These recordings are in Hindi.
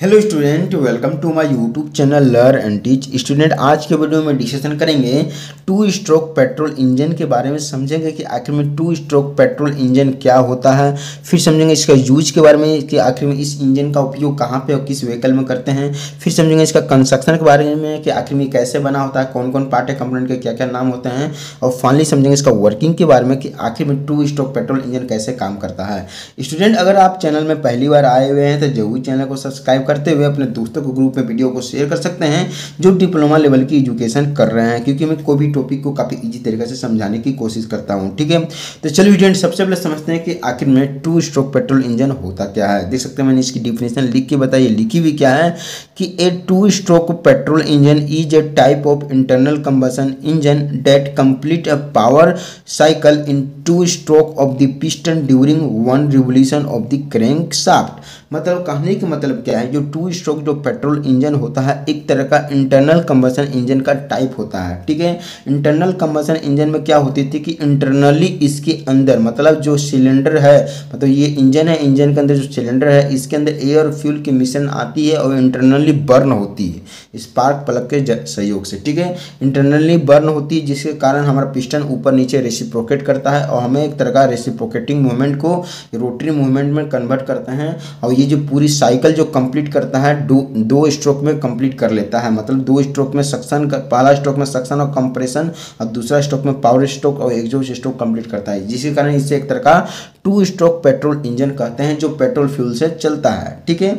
Hello student, welcome to my YouTube channel learn and teach. Student, आज के वीडियो में डिस्कशन करेंगे टू स्ट्रोक पेट्रोल इंजन के बारे में। समझेंगे कि आखिर में टू स्ट्रोक पेट्रोल इंजन क्या होता है, फिर समझेंगे इसका यूज के बारे में कि आखिर में इस इंजन का उपयोग कहाँ पे और किस व्हीकल में करते हैं। फिर समझेंगे इसका कंस्ट्रक्शन के बारे में कि आखिर में कैसे बना होता है, कौन कौन पार्ट है, कंपोनेंट के क्या क्या नाम होते हैं। और फाइनली समझेंगे इसका वर्किंग के बारे में कि आखिर में टू स्ट्रोक पेट्रोल इंजन कैसे काम करता है। स्टूडेंट, अगर आप चैनल में पहली बार आए हुए हैं तो जरूर चैनल को सब्सक्राइब करते हुए अपने दोस्तों को ग्रुप में वीडियो को शेयर कर सकते हैं जो डिप्लोमा लेवल की एजुकेशन कर रहे हैं, क्योंकि मैं कोई भी टॉपिक को काफ़ी इजी तरीके से समझाने की कोशिश करता हूं। ठीक है, तो चलिए स्टूडेंट, सबसे पहले समझते हैं कि आखिर में टू स्ट्रोक पेट्रोल इंजन होता क्या है। देख सकते हैं मैंने इसकी डिफिनेशन लिख के बताई, लिखी भी क्या है कि a two stroke petrol engine is a type of internal combustion engine that complete a power cycle in two stroke of the piston during one revolution of the crank shaft. मतलब कहने का मतलब क्या है, जो टू स्ट्रोक जो पेट्रोल इंजन होता है एक तरह का इंटरनल कंबशन इंजन का टाइप होता है। ठीक है, इंटरनल कंबशन इंजन में क्या होती थी कि इंटरनली इसके अंदर मतलब जो सिलेंडर है, मतलब ये इंजन है, इंजन के अंदर जो सिलेंडर है इसके अंदर एयर और फ्यूल की मिश्रण आती है और इंटरनली बर्न होती है स्पार्क प्लग के सहयोग से। ठीक है, इंटरनली बर्न होती है जिसके कारण हमारा पिस्टन ऊपर नीचे रेसिप्रोकेट करता है और हमें एक तरह का रेसिप्रोकेटिंग मूवमेंट को रोटरी मूवमेंट में कन्वर्ट करते हैं। और ये जो पूरी साइकिल जो कंप्लीट करता है दो स्ट्रोक में कंप्लीट कर लेता है। मतलब दो स्ट्रोक में सक्शन, पहला स्ट्रोक में सक्शन और कंप्रेशन और दूसरा स्ट्रोक में पावर स्ट्रोक और एग्जॉस्ट स्ट्रोक कंप्लीट करता है, जिसके कारण इसे एक तरह का टू स्ट्रोक पेट्रोल इंजन कहते हैं जो पेट्रोल फ्यूल से चलता है। ठीक है,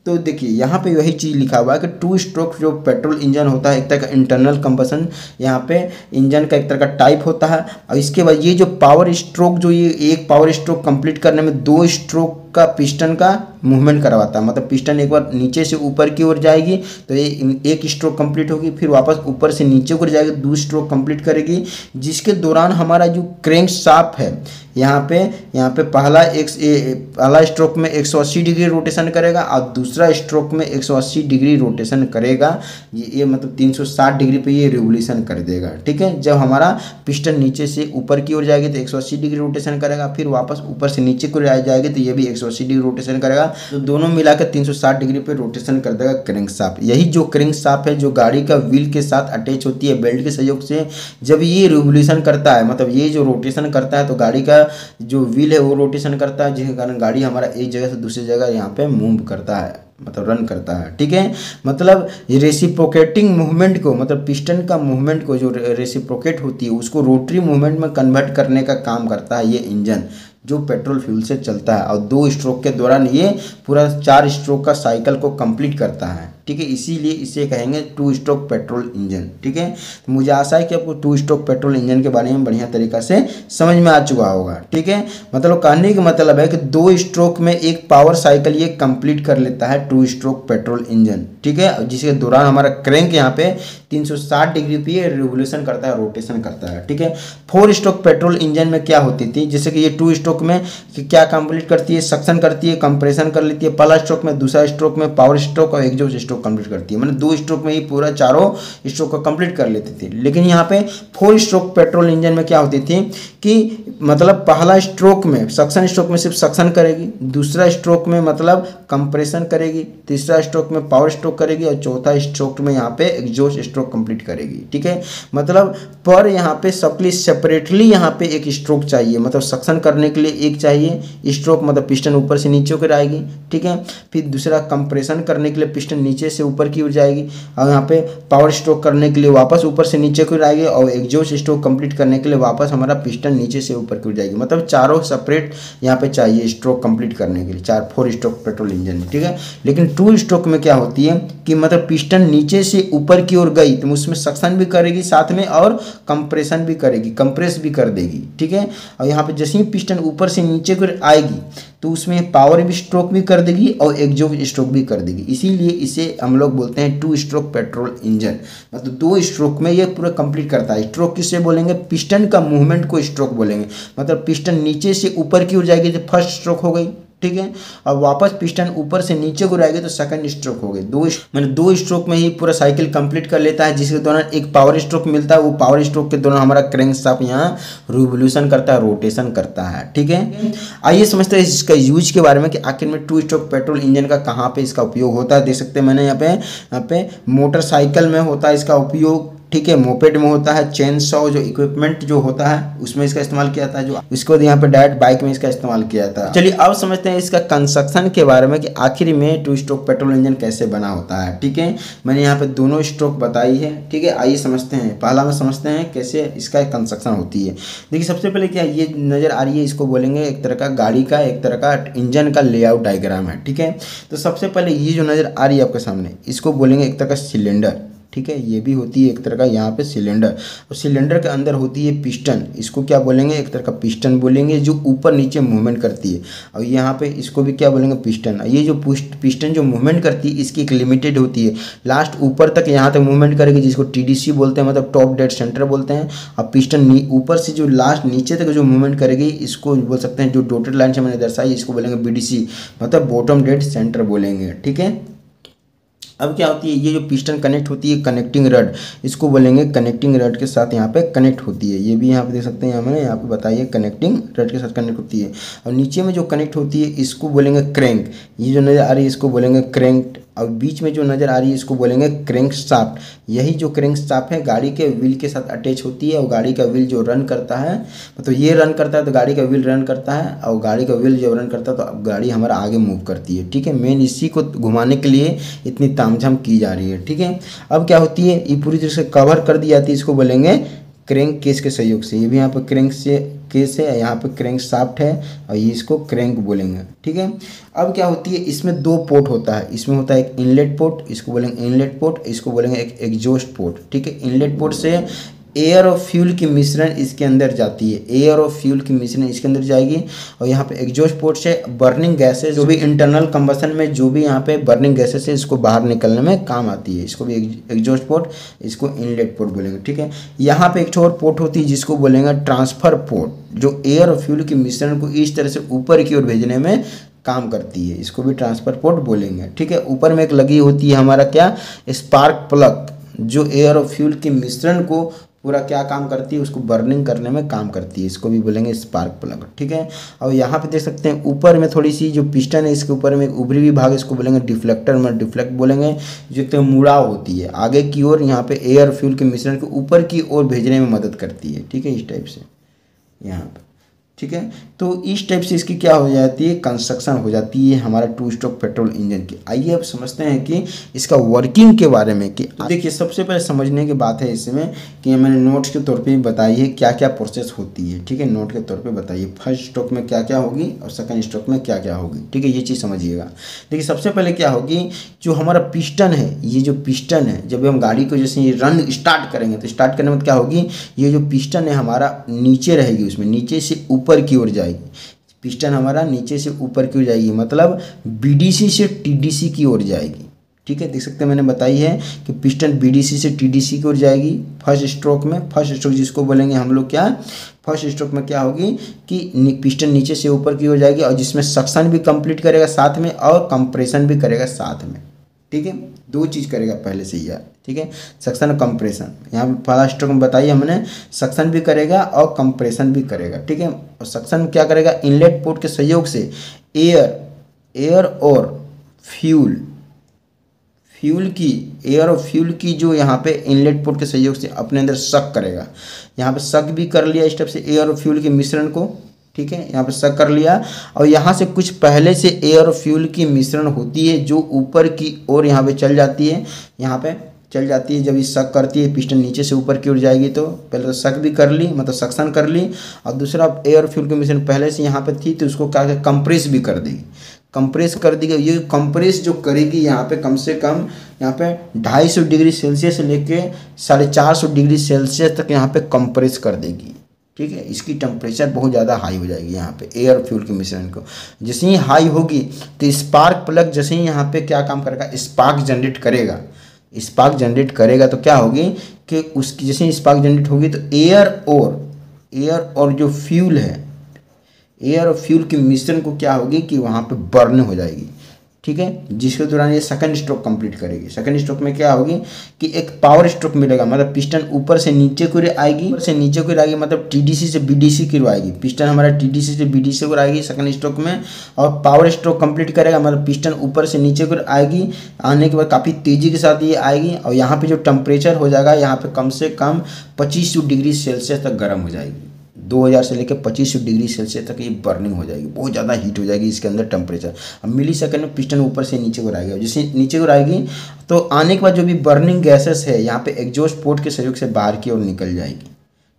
तो देखिए यहाँ पे वही चीज़ लिखा हुआ है कि टू स्ट्रोक जो पेट्रोल इंजन होता है एक तरह का इंटरनल कंबशन, यहाँ पे इंजन का एक तरह का टाइप होता है। और इसके बाद ये जो पावर स्ट्रोक, जो ये एक पावर स्ट्रोक कंप्लीट करने में दो स्ट्रोक का पिस्टन का मूवमेंट करवाता है। मतलब पिस्टन एक बार नीचे से ऊपर की ओर जाएगी तो ये एक स्ट्रोक कंप्लीट होगी, फिर वापस ऊपर से नीचे की ओर जाएगी, दूसरी स्ट्रोक कंप्लीट करेगी, जिसके दौरान हमारा जो क्रैंक शाफ्ट है यहाँ पे पहला स्ट्रोक में 180 डिग्री रोटेशन करेगा और दूसरा स्ट्रोक में 180 डिग्री रोटेशन करेगा। ये मतलब 360 डिग्री पे ये रिवोल्यूशन कर देगा। ठीक है, जब हमारा पिस्टन नीचे से ऊपर की ओर जाएगी तो 180 डिग्री रोटेशन करेगा, फिर वापस ऊपर से नीचे की ओर जाएगी तो ये भी 180 डिग्री रोटेशन करेगा। तो दोनों मिलाकर 360 डिग्री पे रोटेशन कर देगा क्रैंक शाफ्ट। यही जो क्रैंक शाफ्ट है जो गाड़ी का व्हील के साथ अटैच होती है बेल्ट के सहयोग से, जब ये रिवोल्यूशन करता है, मतलब ये जो रोटेशन करता है तो गाड़ी का जो व्हील है वो रोटेशन करता है, जिसके कारण गाड़ी हमारा एक जगह से दूसरी जगह यहाँ पे मूव करता है, मतलब रन करता है। ठीक है, मतलब रेसिप्रोकेटिंग मूवमेंट को, मतलब पिस्टन का मूवमेंट को जो रेसिप्रोकेट होती है उसको रोटरी मूवमेंट में कन्वर्ट करने का काम करता है ये इंजन जो पेट्रोल फ्यूल से चलता है। और दो स्ट्रोक के दौरान ये पूरा 4 स्ट्रोक का साइकिल को कंप्लीट करता है। ठीक है, इसीलिए इसे कहेंगे टू स्ट्रोक पेट्रोल इंजन। ठीक है, तो मुझे आशा है कि आपको टू स्ट्रोक पेट्रोल इंजन के बारे में बढ़िया तरीका से समझ में आ चुका होगा। ठीक है, मतलब कहने का मतलब है कि दो स्ट्रोक में एक पावर साइकिल ये कंप्लीट कर लेता है टू स्ट्रोक पेट्रोल इंजन। ठीक है, जिसके दौरान हमारा क्रैंक यहाँ पे 360 डिग्री पे रिवोल्यूशन करता है, रोटेशन करता है। ठीक है, 4 स्ट्रोक पेट्रोल इंजन में क्या होती थी, जैसे कि ये टू स्ट्रोक में क्या कंप्लीट करती है, सक्शन करती है, कंप्रेशन कर लेती है पहला स्ट्रोक में, दूसरा स्ट्रोक में पावर स्ट्रोक और एग्जॉस्ट स्ट्रोक कंप्लीट करती है। मतलब 2 स्ट्रोक में ही पूरा चारों स्ट्रोक को कंप्लीट कर लेती थी। लेकिन यहाँ पे 4 स्ट्रोक पेट्रोल इंजन में क्या होती थी कि मतलब पहला स्ट्रोक में सक्शन स्ट्रोक में सिर्फ सक्शन करेगी, दूसरा स्ट्रोक में मतलब कंप्रेशन करेगी, तीसरा स्ट्रोक में पावर स्ट्रोक करेगी और चौथा स्ट्रोक में यहाँ पे एग्जॉस्ट स्ट्रोक कंप्लीट करेगी। ठीक है, मतलब पर यहाँ पे सबके सेपरेटली यहाँ पे एक स्ट्रोक चाहिए, मतलब सक्शन करने के लिए एक चाहिए स्ट्रोक, मतलब पिस्टन ऊपर से नीचे होकर आएगी। ठीक है, फिर दूसरा कंप्रेशन करने के लिए पिस्टन नीचे से ऊपर की ओर जाएगी और यहाँ पे पावर स्ट्रोक करने के लिए वापस ऊपर से नीचे की ओर आएगी और एग्जॉस्ट स्ट्रोक कंप्लीट करने के लिए वापस हमारा पिस्टन नीचे से ऊपर की ओर जाएगी। मतलब चारों सेपरेट यहाँ पे चाहिए स्ट्रोक कंप्लीट करने के लिए 4 स्ट्रोक पेट्रोल इंजन में। ठीक है, लेकिन टू स्ट्रोक में क्या होती है कि मतलब पिस्टन नीचे से ऊपर की ओर गई तो उसमें सक्शन भी करेगी साथ में और कंप्रेशन भी करेगी, कंप्रेस भी कर देगी। ठीक है, और यहाँ पे जैसे ही पिस्टन ऊपर से नीचे की ओर आएगी तो उसमें पावर भी स्ट्रोक भी कर देगी और एग्जॉस्ट स्ट्रोक भी कर देगी। इसीलिए इसे हम लोग बोलते हैं टू स्ट्रोक पेट्रोल इंजन। मतलब 2 स्ट्रोक में ये पूरा कंप्लीट करता है। स्ट्रोक किससे बोलेंगे, पिस्टन का मूवमेंट को स्ट्रोक बोलेंगे। मतलब पिस्टन नीचे से ऊपर की ओर जाएगी तो फर्स्ट स्ट्रोक हो गई। ठीक है। अब वापस पिस्टन ऊपर से नीचे को रहेगी तो सेकंड स्ट्रोक हो गई। दो स्ट्रोक में ही पूरा साइकिल कंप्लीट कर लेता है, जिसके दौरान एक पावर स्ट्रोक मिलता है। वो पावर स्ट्रोक के दौरान हमारा क्रैंकशाफ्ट यहाँ रिवोल्यूशन करता है, रोटेशन करता है, ठीक है। आइए समझते हैं इसका यूज के बारे में कि आखिर में टू स्ट्रोक पेट्रोल इंजन का कहाँ पे इसका उपयोग होता है। देख सकते हैं मैंने यहाँ पे मोटरसाइकिल में होता है इसका उपयोग, ठीक है। मोपेड में होता है, चेन सॉ जो इक्विपमेंट जो होता है उसमें इसका इस्तेमाल किया जाता है, जो इसके बाद यहाँ पे डायरेक्ट बाइक में इसका इस्तेमाल किया जाता है। चलिए अब समझते हैं इसका कंस्ट्रक्शन के बारे में कि आखिर में टू स्ट्रोक पेट्रोल इंजन कैसे बना होता है, ठीक है। मैंने यहाँ पे दोनों स्ट्रोक बताई है, ठीक है। आइए समझते हैं, पहला में समझते हैं कैसे इसका कंस्ट्रक्शन होती है। देखिए सबसे पहले क्या ये नज़र आ रही है, इसको बोलेंगे एक तरह का गाड़ी का, एक तरह का इंजन का लेआउट डायग्राम है, ठीक है। तो सबसे पहले ये जो नज़र आ रही है आपके सामने, इसको बोलेंगे एक तरह का सिलेंडर, ठीक है। ये भी होती है एक तरह का यहाँ पे सिलेंडर, और सिलेंडर के अंदर होती है पिस्टन, इसको क्या बोलेंगे, एक तरह का पिस्टन बोलेंगे, जो ऊपर नीचे मूवमेंट करती है। और यहाँ पे इसको भी क्या बोलेंगे, पिस्टन। ये जो पिस्टन जो मूवमेंट करती है इसकी एक लिमिटेड होती है, लास्ट ऊपर तक यहाँ तक मूवमेंट करेगी, जिसको TDC बोलते हैं, मतलब टॉप डेड सेंटर बोलते हैं। और पिस्टन ऊपर से जो लास्ट नीचे तक जो मूवमेंट करेगी इसको बोल सकते हैं, जो डॉटेड लाइन से मैंने दर्शाई इसको बोलेंगे BDC, मतलब बॉटम डेड सेंटर बोलेंगे, ठीक है। अब क्या होती है, ये जो पिस्टन कनेक्ट होती है कनेक्टिंग रड, इसको बोलेंगे कनेक्टिंग रड के साथ यहाँ पे कनेक्ट होती है। ये भी यहाँ पे देख सकते हैं, मैंने यहाँ पे बताइए कनेक्टिंग रड के साथ कनेक्ट होती है। और नीचे में जो कनेक्ट होती है इसको बोलेंगे क्रैंक, ये जो नज़र आ रही है इसको बोलेंगे क्रैंक। और बीच में जो नज़र आ रही है इसको बोलेंगे क्रैंकशाफ्ट। यही जो क्रैंकशाफ्ट है गाड़ी के व्हील के साथ अटैच होती है, और गाड़ी का व्हील जो रन करता है, तो ये रन करता है तो गाड़ी का व्हील रन करता है, और गाड़ी का व्हील जब रन करता है तो अब गाड़ी हमारा आगे मूव करती है, ठीक है। मेन इसी को घुमाने के लिए इतनी तामझाम की जा रही है, ठीक है। अब क्या होती है, ये पूरी तरह से कवर कर दी जाती है, इसको बोलेंगे क्रैंक केस के सहयोग से। ये भी यहाँ पर क्रैंक से केस है, यहाँ पे क्रैंक शाफ्ट है, और ये इसको क्रैंक बोलेंगे, ठीक है। अब क्या होती है, इसमें दो पोर्ट होता है, इसमें होता है एक इनलेट पोर्ट, इसको बोलेंगे इनलेट पोर्ट, इसको बोलेंगे एक एग्जॉस्ट पोर्ट, ठीक है। इनलेट पोर्ट से एयर और फ्यूल की मिश्रण इसके अंदर जाती है, एयर और फ्यूल की मिश्रण इसके अंदर जाएगी। और यहाँ पे एग्जॉस्ट पोर्ट से बर्निंग गैसेस, जो भी इंटरनल कंबशन में जो भी यहाँ पे बर्निंग गैसेस है, इसको बाहर निकलने में काम आती है, इसको भी एग्जॉस्ट पोर्ट, इसको इनलेट पोर्ट बोलेंगे, ठीक है। यहाँ पे एक और पोर्ट होती है जिसको बोलेंगे ट्रांसफर पोर्ट, जो एयर और फ्यूल की मिश्रण को इस तरह से ऊपर की ओर भेजने में काम करती है, इसको भी ट्रांसफर पोर्ट बोलेंगे, ठीक है। ऊपर में एक लगी होती है हमारा क्या, स्पार्क प्लग, जो एयर और फ्यूल के मिश्रण को पूरा क्या काम करती है, उसको बर्निंग करने में काम करती है, इसको भी बोलेंगे स्पार्क प्लग, ठीक है। और यहाँ पे देख सकते हैं ऊपर में थोड़ी सी जो पिस्टन है इसके ऊपर में एक उभरी हुई भाग, इसको बोलेंगे डिफ्लेक्टर, में डिफ्लेक्ट बोलेंगे, जो तो मुड़ाव होती है आगे की ओर, यहाँ पे एयर फ्यूल के मिश्रण को ऊपर की ओर भेजने में मदद करती है, ठीक है, इस टाइप से यहाँ पर, ठीक है। तो इस टाइप से इसकी क्या हो जाती है, कंस्ट्रक्शन हो जाती है हमारा टू स्ट्रोक पेट्रोल इंजन की। आइए अब समझते हैं कि इसका वर्किंग के बारे में। कि देखिए सबसे पहले समझने की बात है इसमें कि मैंने नोट्स के तौर पे भी बताई है क्या क्या प्रोसेस होती है, ठीक है। नोट के तौर पे बताइए फर्स्ट स्ट्रोक में क्या क्या होगी और सेकंड स्ट्रोक में क्या क्या होगी, ठीक है, ये चीज़ समझिएगा। देखिए सबसे पहले क्या होगी, जो हमारा पिस्टन है, ये जो पिस्टन है, जब हम गाड़ी को जैसे ये रन स्टार्ट करेंगे तो स्टार्ट करने में क्या होगी, ये जो पिस्टन है हमारा नीचे रहेगी, उसमें नीचे से ऊपर की ओर जाएगी, पिस्टन हमारा नीचे से ऊपर की ओर जाएगी, मतलब BDC से TDC की ओर जाएगी, ठीक है। देख सकते हैं मैंने बताई है कि पिस्टन BDC से TDC की ओर जाएगी फर्स्ट स्ट्रोक में। फर्स्ट स्ट्रोक जिसको बोलेंगे हम लोग क्या, फर्स्ट स्ट्रोक में क्या होगी कि पिस्टन नीचे से ऊपर की ओर जाएगी, और जिसमें सक्शन भी कंप्लीट करेगा साथ में और कंप्रेशन भी करेगा साथ में, ठीक है। दो चीज़ करेगा पहले से ही यार, ठीक है, सक्शन और कंप्रेशन। यहाँ पे फर्स्ट स्ट्रोक में बताइए हमने, सक्शन भी करेगा और कंप्रेशन भी करेगा, ठीक है। और सक्शन क्या करेगा, इनलेट पोर्ट के सहयोग से एयर और फ्यूल की जो यहाँ पे इनलेट पोर्ट के सहयोग से अपने अंदर सक करेगा। यहाँ पे सक भी कर लिया इस टाइप से एयर और फ्यूल के मिश्रण को, ठीक है, यहाँ पे सक कर लिया। और यहाँ से कुछ पहले से एयर और फ्यूल की मिश्रण होती है जो ऊपर की ओर यहाँ पे चल जाती है, यहाँ पे चल जाती है। जब ये सक करती है पिस्टन नीचे से ऊपर की ओर जाएगी, तो पहले तो सक भी कर ली, मतलब सक्शन कर ली, और दूसरा एयर फ्यूल की मिश्रण पहले से यहाँ पे थी तो उसको क्या कंप्रेस भी कर देगी, कंप्रेस कर दी गई। ये कंप्रेस जो करेगी यहाँ पे कम से कम यहाँ पे 250 डिग्री सेल्सियस से लेके 450 डिग्री सेल्सियस तक यहाँ पे कंप्रेस कर देगी, ठीक है। इसकी टेम्परेचर बहुत ज़्यादा हाई हो जाएगी यहाँ पे एयर फ्यूल के मिश्रण को। जैसे ही हाई होगी तो स्पार्क प्लग जैसे ही यहाँ पे क्या काम करेगा, स्पार्क जनरेट करेगा। स्पार्क जनरेट करेगा तो क्या होगी कि उसकी जैसे ही स्पार्क जनरेट होगी तो एयर और जो फ्यूल है, एयर और फ्यूल के मिश्रण को क्या होगी कि वहाँ पे बर्न हो जाएगी, ठीक है, जिसके दौरान ये सेकंड स्ट्रोक कंप्लीट करेगी। सेकंड स्ट्रोक में क्या होगी कि एक पावर स्ट्रोक मिलेगा, मतलब पिस्टन ऊपर से नीचे की ओर आएगी, ऊपर से नीचे की ओर आएगी, मतलब टीडीसी से बीडीसी की ओर आएगी। पिस्टन हमारा टीडीसी से बीडीसी की ओर आएगी सेकंड स्ट्रोक में, और पावर स्ट्रोक कंप्लीट करेगा, मतलब पिस्टन ऊपर से नीचे की ओर आएगी। आने के बाद काफ़ी तेज़ी के साथ ये आएगी, और यहाँ पे जो टेम्परेचर हो जाएगा यहाँ पे कम से कम 2500 डिग्री सेल्सियस तक गर्म हो जाएगी। 2000 से लेकर 2500 डिग्री सेल्सियस तक ये बर्निंग हो जाएगी, बहुत ज़्यादा हीट हो जाएगी इसके अंदर टेम्परेचर। अब मिली सेकंड में पिस्टन ऊपर से नीचे को आएगी, जैसे नीचे को आएगी तो आने के बाद जो भी बर्निंग गैसेस है यहाँ पे एग्जॉस्ट पोर्ट के सहयोग से बाहर की ओर निकल जाएगी,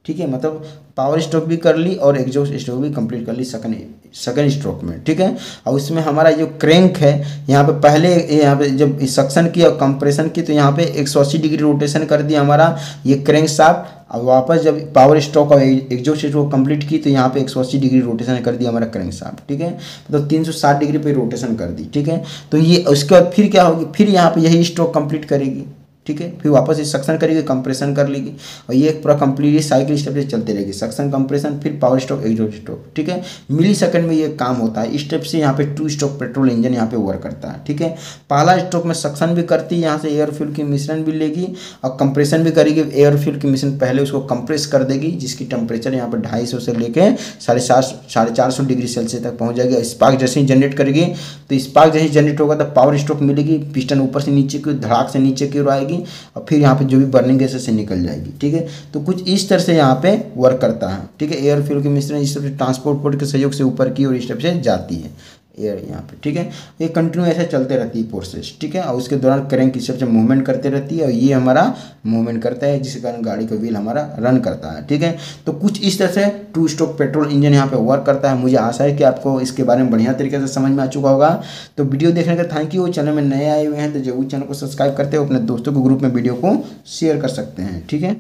ठीक है। मतलब पावर स्ट्रोक भी कर ली और एग्जॉस्ट स्ट्रोक भी कंप्लीट कर ली सेकंड स्ट्रोक में, ठीक है। और उसमें हमारा जो क्रैंक है यहाँ पे पहले यहाँ पे जब सक्शन की और कंप्रेशन की तो यहाँ पे 180 डिग्री रोटेशन कर दिया हमारा ये क्रैंक शाफ्ट। अब वापस जब पावर स्ट्रोक और एग्जॉस्ट स्ट्रोक कंप्लीट की तो यहाँ पे 180 डिग्री रोटेशन कर दिया हमारा क्रैंक शाफ्ट, ठीक है। मतलब 360 डिग्री पे रोटेशन कर दी, ठीक है। तो ये उसके बाद फिर क्या होगी, फिर यहाँ पे यही स्ट्रोक कंप्लीट करेगी, ठीक है। फिर वापस इस सक्शन करेगी, कंप्रेशन कर लेगी, और ये पूरा कंप्लीटली साइकिल स्टेप से चलते रहेगी, सक्शन कंप्रेशन फिर पावर स्ट्रोक एग्जॉस्ट स्ट्रोक, ठीक है। मिली सेकंड में ये काम होता है। इस स्टेप से यहाँ पे 2 स्ट्रोक पेट्रोल इंजन यहाँ पे वर्क करता है, ठीक है। पहला स्ट्रोक में सक्शन भी करती है, यहाँ से एयर फ्यूल की मिश्रण भी लेगी और कंप्रेशन भी करेगी। एयर फ्यूल की मिश्रण पहले उसको कंप्रेस कर देगी, जिसकी टेम्परेचर यहाँ पर 250 से लेकर 450 डिग्री सेल्सियस तक पहुँच जाएगी। स्पार्क जैसे ही जनरेट करेगी तो स्पार्क जैसे जनरेट होगा तो पावर स्ट्रोक मिलेगी, पिस्टन ऊपर से नीचे की धड़ाक से नीचे की ओर आएगी और फिर यहाँ पे जो भी बर्निंग गैसेस से निकल जाएगी, ठीक है। तो कुछ इस तरह से यहाँ पे वर्क करता है, ठीक है। एयर फ्यूल के मिश्रण इस तरह से ट्रांसपोर्ट पोर्ट के सहयोग से ऊपर की और इस तरह से जाती है एयर यहाँ पे, ठीक है। ये कंटिन्यू ऐसे चलते रहती है प्रोसेस, ठीक है। और उसके दौरान क्रैंक इस तरह से मूवमेंट करते रहती है और ये हमारा मूवमेंट करता है, जिसके कारण गाड़ी का व्हील हमारा रन करता है, ठीक है। तो कुछ इस तरह से 2 स्ट्रोक पेट्रोल इंजन यहाँ पे वर्क करता है। मुझे आशा है कि आपको इसके बारे में बढ़िया तरीके से समझ में आ चुका होगा। तो वीडियो देखने का थैंक यू। चैनल में नए आए हुए हैं तो जरूर चैनल को सब्सक्राइब करते हो, अपने दोस्तों को ग्रुप में वीडियो को शेयर कर सकते हैं, ठीक है।